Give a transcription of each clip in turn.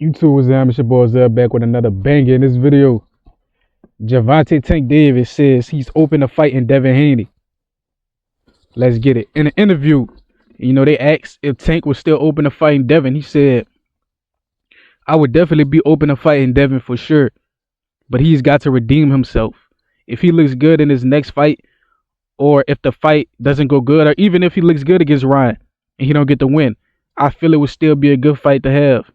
YouTube was It's your boy Zeb back with another banger. In this video, Javante Tank Davis says he's open to fighting Devin Haney. Let's get it. In an interview, they asked if Tank was still open to fighting Devin. He said, I would definitely be open to fighting Devin for sure, but he's got to redeem himself. If he looks good in his next fight, or if the fight doesn't go good, or even if he looks good against Ryan and he don't get the win, I feel it would still be a good fight to have.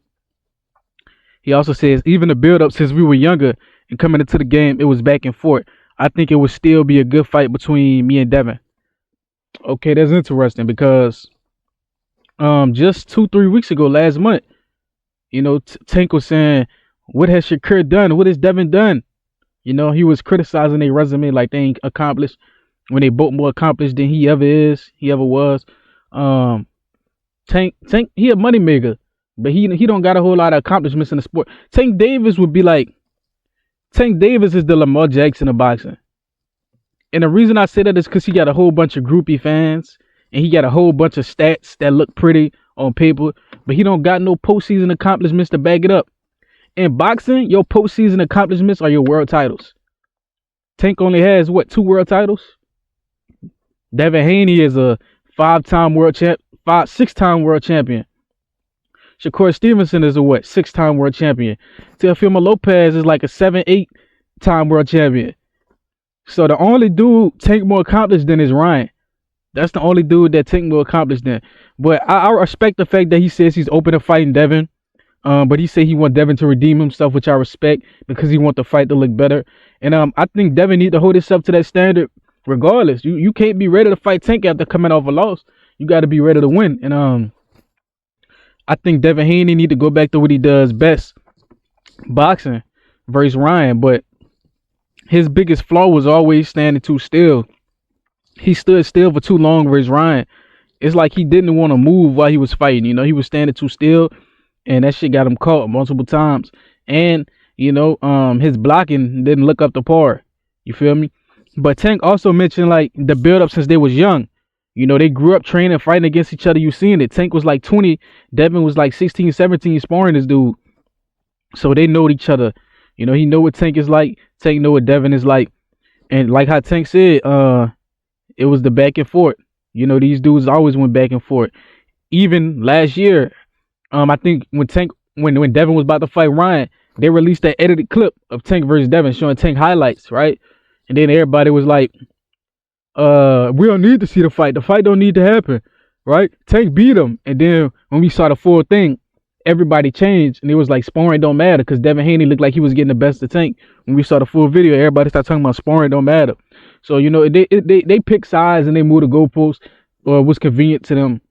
He also says, even the build up since we were younger and coming into the game, it was back and forth. I think it would still be a good fight between me and Devin. Okay, that's interesting because just 2-3 weeks ago, last month, Tank was saying, what has Shakur done? What has Devin done? He was criticizing their resume like they ain't accomplished when they both more accomplished than he ever was. Tank, he a moneymaker, but he don't got a whole lot of accomplishments in the sport. Tank Davis is the Lamar Jackson of boxing. And the reason I say that is because he got a whole bunch of groupie fans and he got a whole bunch of stats that look pretty on paper, but he don't got no postseason accomplishments to back it up. In boxing, your postseason accomplishments are your world titles. Tank only has 2 world titles? Devin Haney is a 5-time world champ, 6-time world champion. Shakur Stevenson is a 6-time world champion. Teofimo Lopez is like a 7-8-time world champion. So the only dude Tank more accomplished than is Ryan. That's the only dude that Tank more accomplished than. But I respect the fact that he says he's open to fighting Devin. But he said he want Devin to redeem himself, which I respect because he want the fight to look better. And I think Devin need to hold himself to that standard regardless. You can't be ready to fight Tank after coming off a loss. You got to be ready to win. And I think Devin Haney need to go back to what he does best, boxing versus Ryan. But his biggest flaw was always standing too still. He stood still for too long versus Ryan. It's like he didn't want to move while he was fighting. He was standing too still, and that shit got him caught multiple times. And his blocking didn't look up to par. You feel me? But Tank also mentioned like the build up since they was young. They grew up training, fighting against each other. You seen it. Tank was like 20. Devin was like 16, 17 sparring this dude. So they know each other. He know what Tank is like. Tank know what Devin is like. And like how Tank said, it was the back and forth. These dudes always went back and forth. Even last year, I think when Devin was about to fight Ryan, they released that edited clip of Tank versus Devin showing Tank highlights, right? And then everybody was like, we don't need to see the fight. The fight don't need to happen, right? Tank beat him. And then when we saw the full thing, everybody changed. And it was like sparring don't matter because Devin Haney looked like he was getting the best of Tank. When we saw the full video, everybody started talking about sparring don't matter. So, they pick sides and they move the goalposts or what's convenient to them.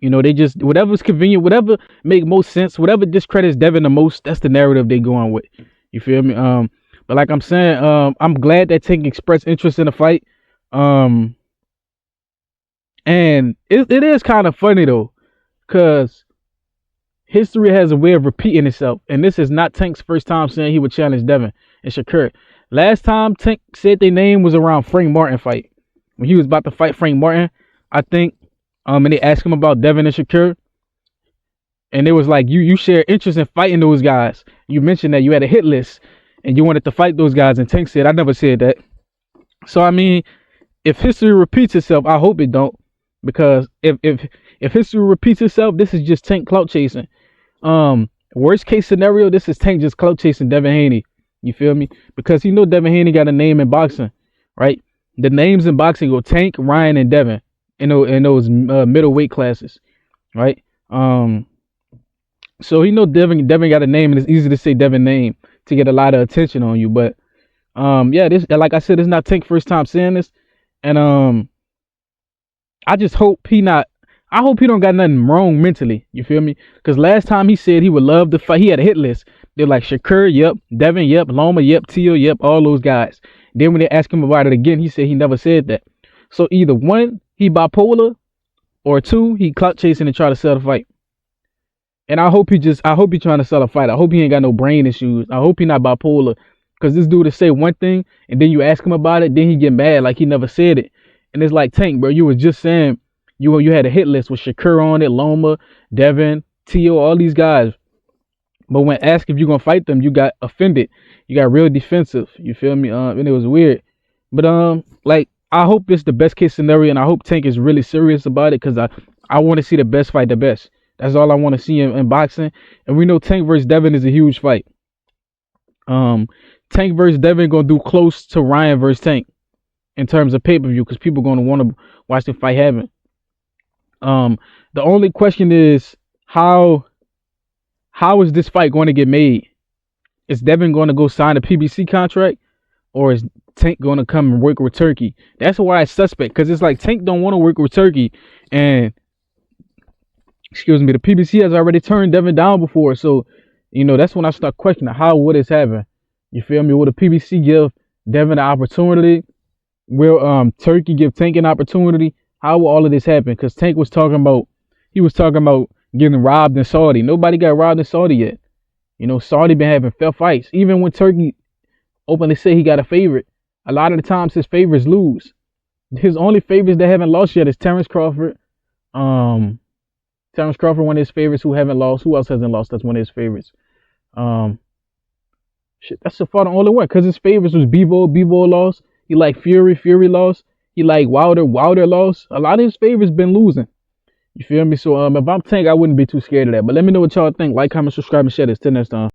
They just, whatever's convenient, whatever make most sense, whatever discredits Devin the most, that's the narrative they going with. You feel me? But like I'm saying, I'm glad that Tank expressed interest in the fight. And it is kind of funny though, because history has a way of repeating itself, and this is not Tank's first time saying he would challenge Devin and Shakur. Last time Tank said their name was around Frank Martin fight, when he was about to fight Frank Martin, I think. And they asked him about Devin and Shakur, and it was like you share interest in fighting those guys. You mentioned that you had a hit list and you wanted to fight those guys, and Tank said, I never said that. So I mean, if history repeats itself, I hope it don't, because if history repeats itself, this is just Tank clout chasing. Worst case scenario, this is Tank just clout chasing Devin Haney. You feel me? Because Devin Haney got a name in boxing, right? The names in boxing go Tank, Ryan, and Devin in those middleweight classes, right? So Devin got a name, and it's easy to say Devin name to get a lot of attention on you. But this, like I said, it's not Tank's first time saying this. And I just hope he don't got nothing wrong mentally. You feel me? Because last time he said he would love to fight, he had a hit list. They're like Shakur, yep. Devin, yep. Loma, yep. Teo, yep. All those guys. Then when they asked him about it again, he said he never said that. So either 1, he bipolar, or 2, he clout chasing and try to sell the fight. And I hope he trying to sell a fight. I hope he ain't got no brain issues. I hope he not bipolar. Because this dude to say one thing, and then you ask him about it, then he get mad like he never said it. And it's like, Tank, bro, you was just saying you had a hit list with Shakur on it, Loma, Devin, Teo, all these guys. But when asked if you're gonna fight them, you got offended. You got real defensive. You feel me? And it was weird. But like I hope it's the best case scenario, and I hope Tank is really serious about it because I want to see the best fight the best. That's all I want to see in boxing. And we know Tank versus Devin is a huge fight. Tank versus Devin gonna do close to Ryan versus Tank in terms of pay-per-view because people gonna want to watch the fight happen. The only question is how is this fight going to get made? Is Devin going to go sign a PBC contract, or is Tank going to come and work with Turkey? That's why it's suspect, because it's like Tank don't want to work with Turkey, and excuse me, the PBC has already turned Devin down before. So, you know, that's when I start questioning how would this happen. You feel me? Will the PBC give Devin an opportunity? Will Turkey give Tank an opportunity? How will all of this happen? Because Tank was talking about getting robbed in Saudi. Nobody got robbed in Saudi yet. You know, Saudi been having fair fights. Even when Turkey openly say he got a favorite, a lot of the times his favorites lose. His only favorites that haven't lost yet is Terrence Crawford. Terrence Crawford, one of his favorites who haven't lost. Who else hasn't lost? That's one of his favorites. That's so far the only one. Because his favorites was Bivol lost. He like Fury lost. He like Wilder lost. A lot of his favorites been losing. You feel me? So if I'm Tank, I wouldn't be too scared of that. But let me know what y'all think. Like, comment, subscribe, and share this. Till next time.